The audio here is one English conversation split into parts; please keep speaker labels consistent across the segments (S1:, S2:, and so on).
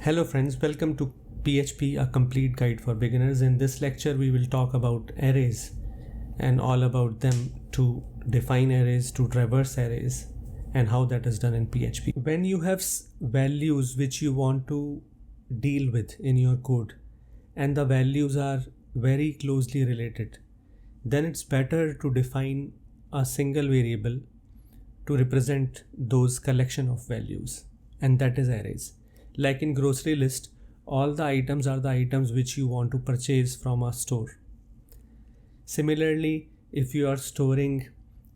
S1: Hello friends, welcome to PHP, a complete guide for beginners. In this lecture, we will talk about arrays and all about them, to define arrays, to traverse arrays, and how that is done in PHP. When you have values which you want to deal with in your code, and the values are very closely related, then it's better to define a single variable to represent those collection of values, and that is arrays. Like in grocery list, all the items are the items which you want to purchase from a store. Similarly, if you are storing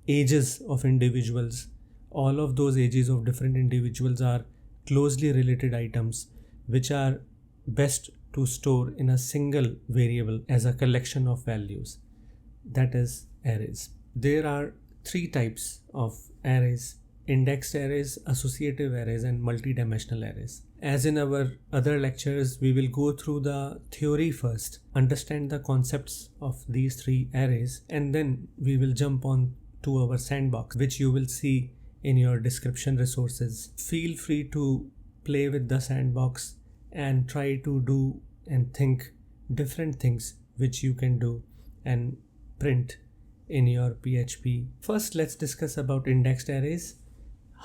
S1: ages of individuals, all of those ages of different individuals are closely related items which are best to store in a single variable as a collection of values. That is arrays. There are three types of arrays: indexed arrays, associative arrays, and multidimensional arrays. As in our other lectures, we will go through the theory first, understand the concepts of these three arrays, and then we will jump on to our sandbox, which you will see in your description resources. Feel free to play with the sandbox and try to do and think different things which you can do and print in your PHP. First, let's discuss about indexed arrays,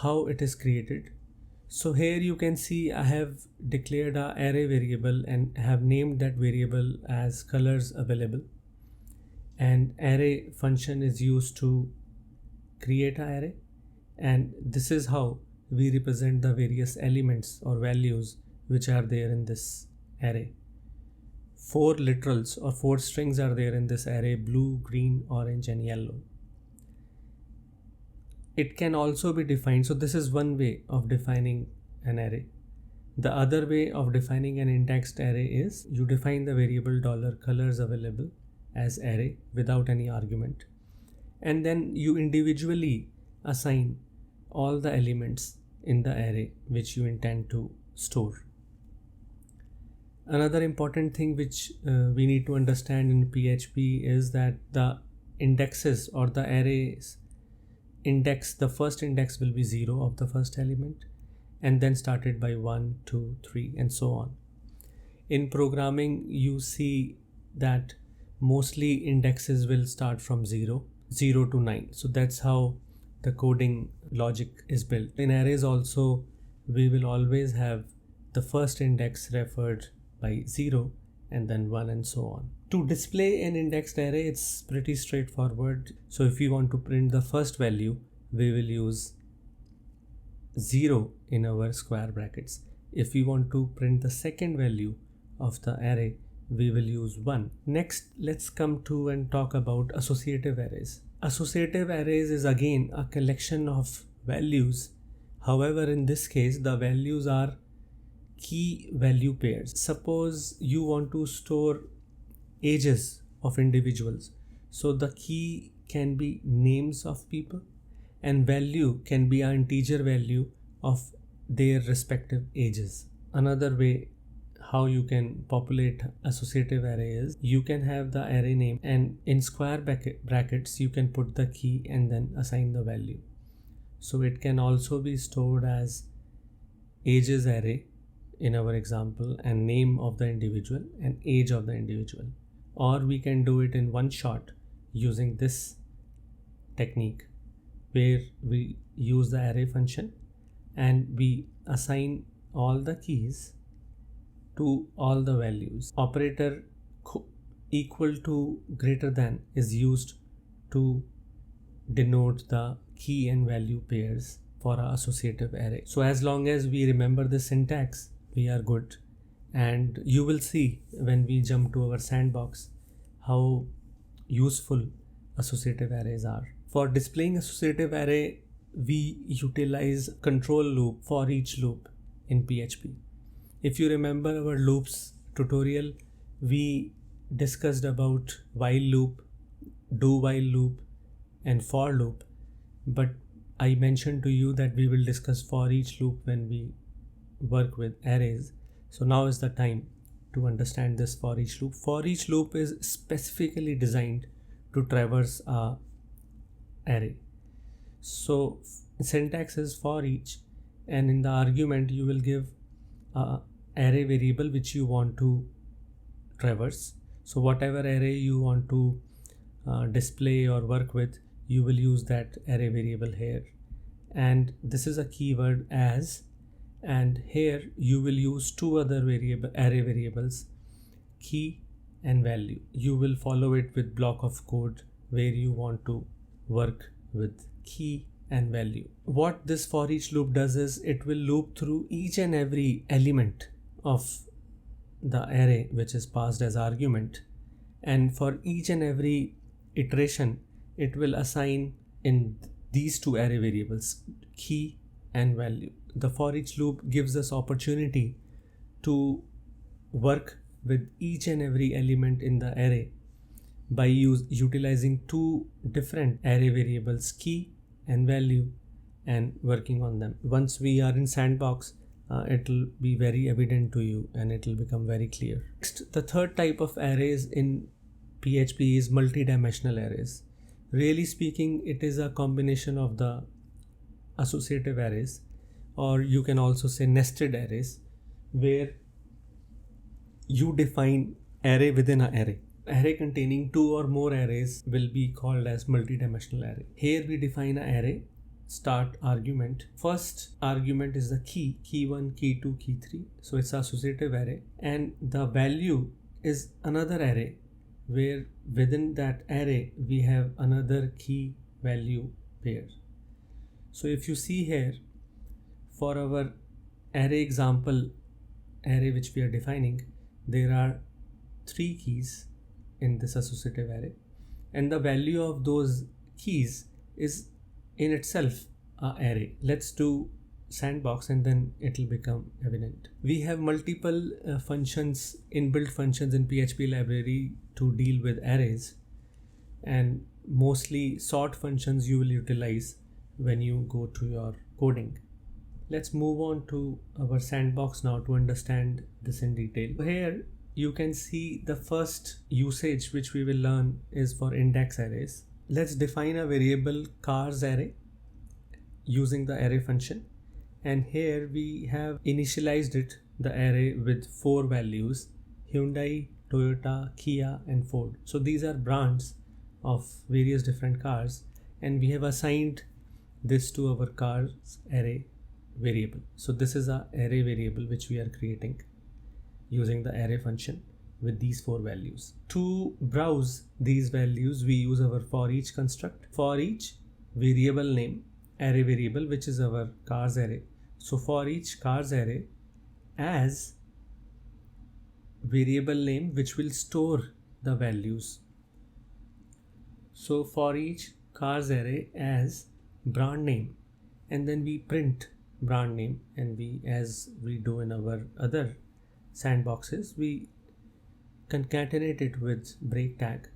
S1: how it is created. So here you can see I have declared an array variable and have named that variable as colors available, and array function is used to create an array, and this is how we represent the various elements or values which are there in this array. 4 literals or 4 strings are there in this array: blue, green, orange, and yellow. It can also be defined. So this is one way of defining an array. The other way of defining an indexed array is you define the variable $colors available as array without any argument, and then you individually assign all the elements in the array which you intend to store. Another important thing which we need to understand in PHP is that the indexes or the arrays index, the first index will be 0 of the first element, and then started by 1, 2, 3, and so on. In programming, you see that mostly indexes will start from 0 to 9. So that's how the coding logic is built. In arrays also, we will always have the first index referred by 0 and then 1 and so on. To display an indexed array, it's pretty straightforward. So if we want to print the first value, we will use 0 in our square brackets. If we want to print the second value of the array, we will use 1. Next, let's come to and talk about associative arrays. Associative arrays is again a collection of values. However, in this case, the values are key value pairs. Suppose you want to store ages of individuals. So the key can be names of people, and value can be an integer value of their respective ages. Another way how you can populate associative array is you can have the array name, and in square brackets you can put the key and then assign the value. So it can also be stored as ages array in our example, and name of the individual and age of the individual. Or we can do it in one shot using this technique, where we use the array function and we assign all the keys to all the values. Operator equal to greater than is used to denote the key and value pairs for our associative array. So as long as we remember the syntax, we are good. And you will see when we jump to our sandbox how useful associative arrays are. For displaying associative array, we utilize control loop, for each loop in PHP. If you remember our loops tutorial, we discussed about while loop, do while loop, and for loop. But I mentioned to you that we will discuss for each loop when we work with arrays. So now is the time to understand this for each loop. For each loop is specifically designed to traverse a array. So syntax is for each, and in the argument you will give array variable which you want to traverse. So whatever array you want to display or work with, you will use that array variable here. And this is a keyword as, and here you will use two other array variables, key and value. You will follow it with block of code where you want to work with key and value. What this for each loop does is it will loop through each and every element of the array which is passed as argument, and for each and every iteration it will assign in these two array variables, key and value. The for each loop gives us opportunity to work with each and every element in the array by utilizing two different array variables, key and value, and working on them. Once we are in Sandbox, it will be very evident to you and it will become very clear. Next, the third type of arrays in PHP is multidimensional arrays. Really speaking, it is a combination of the associative arrays, or you can also say nested arrays, where you define array within an array. Array containing two or more arrays will be called as multidimensional array. Here we define an array, start argument. First argument is the key 1, key 2, key 3. So it's associative array, and the value is another array, where within that array we have another key value pair. So if you see here, for our array example, array which we are defining, there are 3 keys in this associative array, and the value of those keys is in itself an array. Let's do Sandbox and then it will become evident. We have multiple functions, inbuilt functions in PHP library to deal with arrays, and mostly sort functions you will utilize when you go to your coding. Let's move on to our Sandbox now to understand this in detail. Here you can see the first usage which we will learn is for index arrays. Let's define a variable cars array using the array function, and here we have initialized it, the array, with 4 values: Hyundai, Toyota, Kia and Ford. So these are brands of various different cars, and we have assigned this to our cars array variable. So this is a array variable which we are creating using the array function with these 4 values. To browse these values, we use our for each construct. For each variable name, array variable, which is our cars array. So for each cars array as variable name which will store the values. So for each cars array as brand name, and then we print brand name, and we, as we do in our other sandboxes, we concatenate it with break tag.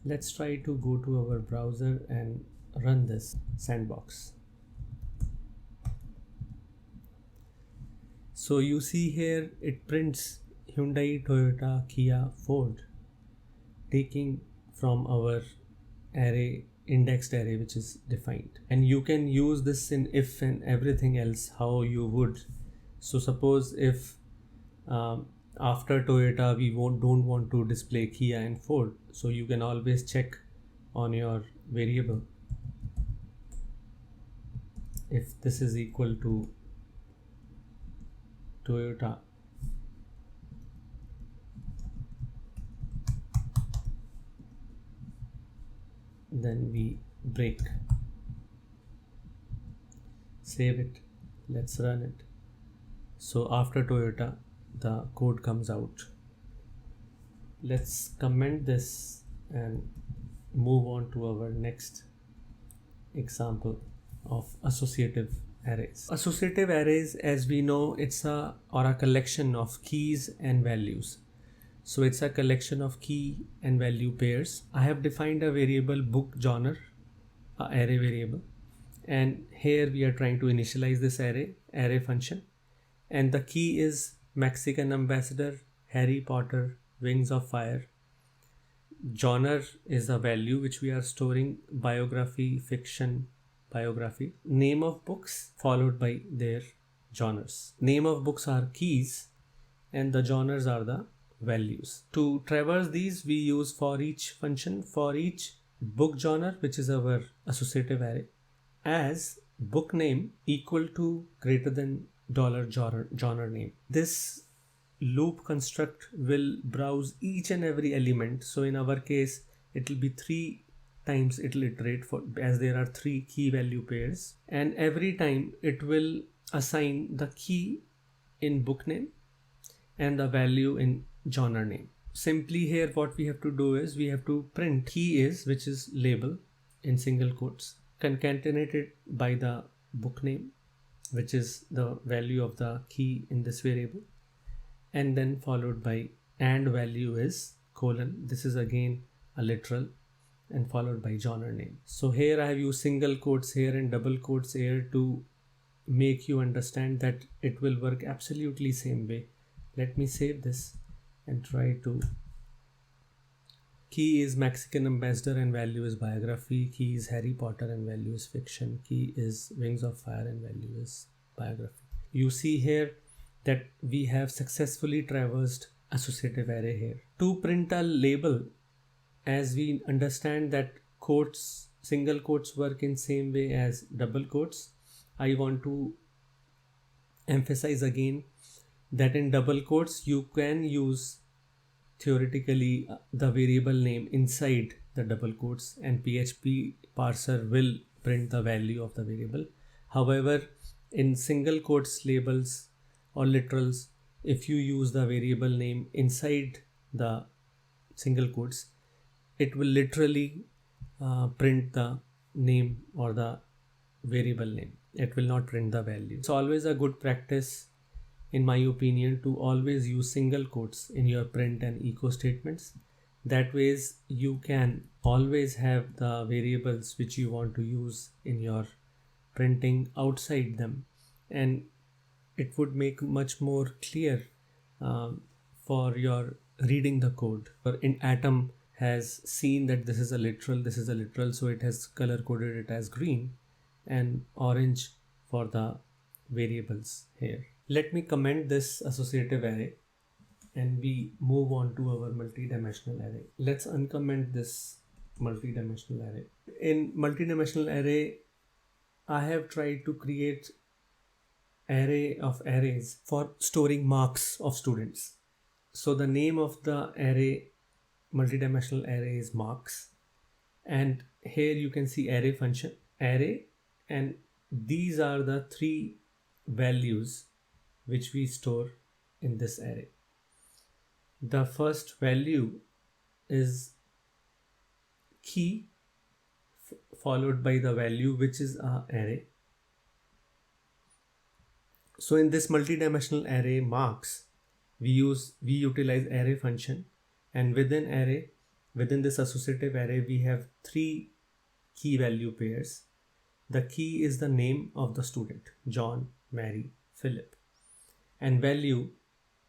S1: Let's try to go to our browser and run this Sandbox. So you see here it prints Hyundai, Toyota, Kia, Ford, taking from our array, indexed array which is defined. And you can use this in if and everything else how you would. So suppose if after Toyota we don't want to display Kia and Ford, so you can always check on your variable if this is equal to Toyota, then we break, save it, let's run it. So after Toyota the code comes out. Let's comment this and move on to our next example of associative arrays. Associative arrays, as we know, it's a collection of keys and values. So it's a collection of key and value pairs. I have defined a variable book genre, an array variable, and here we are trying to initialize this array function, and the key is Mexican Ambassador, Harry Potter, Wings of Fire. Genre is a value which we are storing, biography, fiction, biography. Name of books followed by their genres. Name of books are keys, and the genres are the values. To traverse these, we use for each function, for each book genre, which is our associative array, as book name equal to greater than $genre name. This loop construct will browse each and every element. So in our case, it will be 3 times it will iterate, for as there are 3 key value pairs, and every time it will assign the key in book name and the value in genre name. Simply here what we have to do is we have to print key is, which is label in single quotes, concatenated by the book name, which is the value of the key in this variable, and then followed by and value is colon, this is again a literal, and followed by genre name. So here I have used single quotes here and double quotes here to make you understand that it will work absolutely same way. Let me save this and try to. Key is Mexican ambassador and value is biography. Key is Harry Potter and value is fiction. Key is Wings of Fire and value is biography. You see here that we have successfully traversed associative array here. To print a label, as we understand that quotes, single quotes work in same way as double quotes, I want to emphasize again that in double quotes you can use theoretically the variable name inside the double quotes, and PHP parser will print the value of the variable. However, in single quotes labels or literals, if you use the variable name inside the single quotes, it will literally print the name or the variable name. It will not print the value. It's always a good practice, in my opinion, to always use single quotes in your print and echo statements. That ways you can always have the variables which you want to use in your printing outside them, and it would make much more clear for your reading the code. In Atom has seen that this is a literal, so it has color coded it as green and orange for the variables here. Let me comment this associative array and we move on to our multidimensional array. Let's uncomment this multidimensional array. In multidimensional array, I have tried to create array of arrays for storing marks of students. So the name of the array, multidimensional array, is marks, and here you can see array function, array, and these are the 3 values which we store in this array. The first value is key followed by the value which is a array. So in this multidimensional array marks, we utilize array function, and within this associative array we have 3 key value pairs. The key is the name of the student, John, Mary, Philip, and value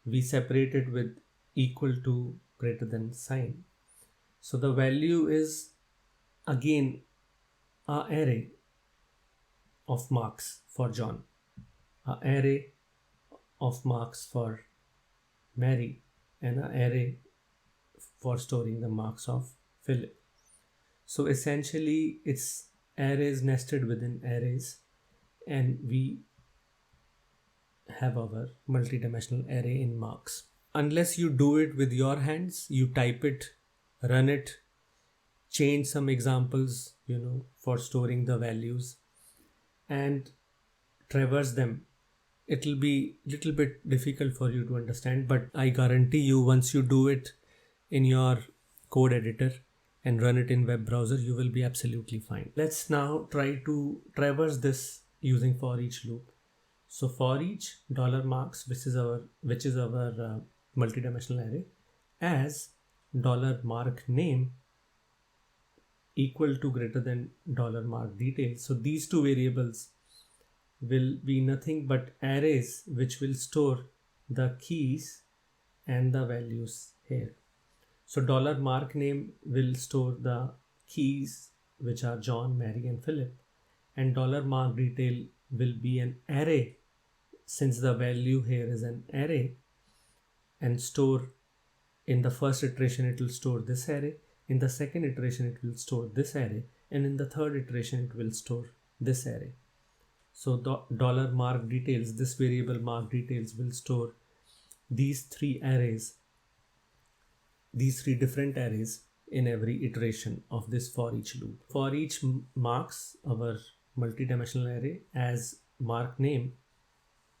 S1: we separated with equal to, greater than sign. So the value is again an array of marks for John, an array of marks for Mary, and an array for storing the marks of Philip. So essentially it's arrays nested within arrays, and we have our multidimensional array in marks. Unless you do it with your hands, you type it, run it, change some examples, for storing the values and traverse them, it will be little bit difficult for you to understand. But I guarantee you, once you do it in your code editor and run it in web browser, you will be absolutely fine. Let's now try to traverse this using for each loop. So for each $marks, which is our multidimensional array, as $mark name equal to, greater than $mark detail. So these 2 variables will be nothing but arrays which will store the keys and the values here. So $mark name will store the keys which are John, Mary, and Philip, and $mark detail will be an array. Since the value here is an array, and store. In the first iteration it will store this array, in the second iteration it will store this array, and in the third iteration it will store this array. So the dollar mark details, this variable mark details will store these three arrays, these three different arrays in every iteration of this for each loop. For each marks our multidimensional array as mark name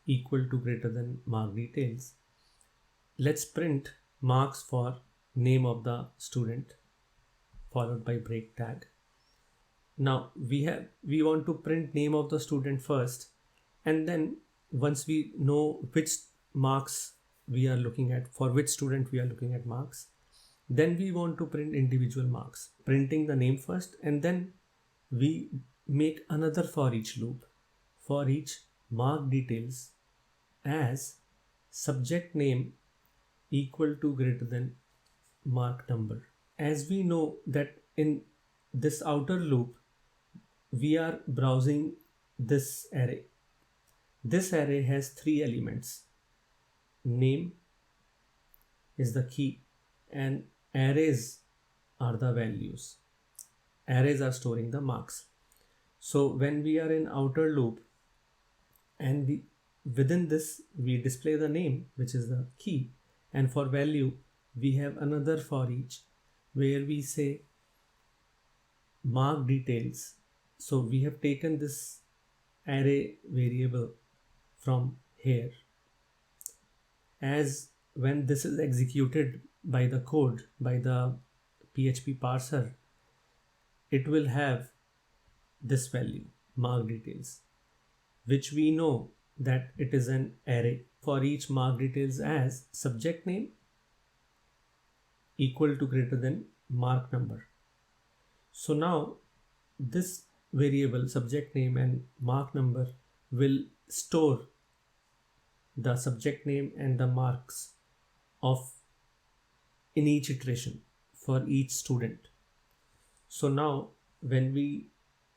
S1: equal to greater than mark details. Let's print marks for name of the student followed by break tag. Now we want to print name of the student first, and then once we know which marks we are looking at, for which student we are looking at marks, then we want to print individual marks, printing the name first, and then we make another for each loop for each mark details as subject name equal to greater than mark number. As we know that in this outer loop we are browsing this array. This array has three elements. Name is the key and arrays are the values. Arrays are storing the marks. So when we are in outer loop and within this we display the name, which is the key, and for value we have another for each where we say mark details. So we have taken this array variable from here. As when this is executed by the code, by the PHP parser, it will have this value mark details, which we know that it is an array for each mark details as subject name equal to greater than mark number. So now this variable subject name and mark number will store the subject name and the marks of in each iteration for each student. So now when we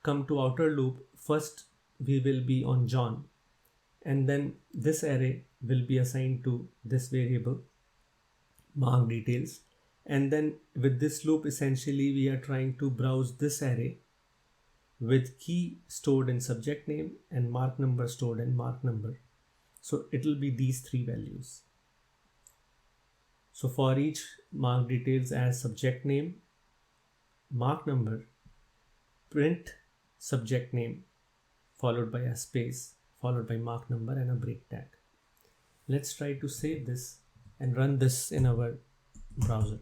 S1: come to outer loop, first we will be on John, and then this array will be assigned to this variable mark details, and then with this loop essentially we are trying to browse this array with key stored in subject name and mark number stored in mark number. So it will be these three values. So for each mark details as subject name, mark number, print subject name followed by a space followed by mark number and a break tag. Let's try to save this and run this in our browser.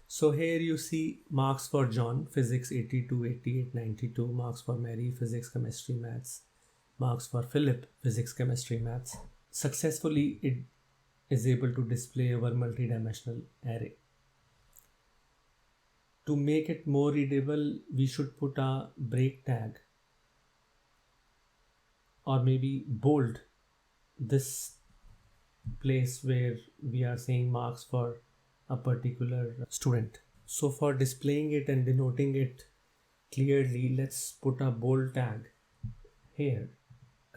S1: So here you see marks for John, physics 82, 88, 92, marks for Mary, physics, chemistry, maths, marks for Philip, physics, chemistry, maths. Successfully it is able to display our multidimensional array. To make it more readable, we should put a break tag or maybe bold this place where we are saying marks for a particular student. So for displaying it and denoting it clearly, let's put a bold tag here,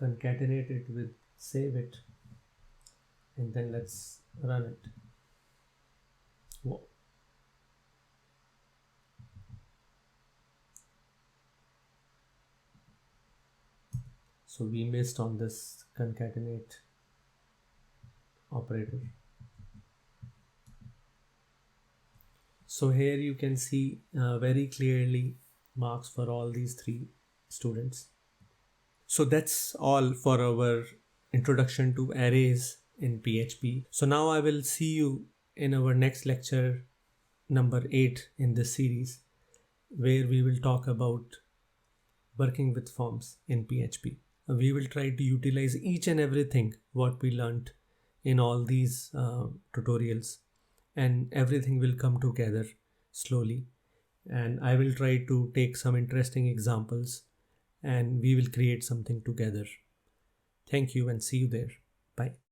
S1: concatenate it with save it, and then let's run it. Whoa. So we missed on this concatenate operator. So here you can see very clearly marks for all these three students. So that's all for our introduction to arrays in PHP. So now I will see you in our next lecture, number 8 in this series, where we will talk about working with forms in PHP. We will try to utilize each and everything what we learned in all these tutorials, and everything will come together slowly, and I will try to take some interesting examples and we will create something together. Thank you and see you there. Bye.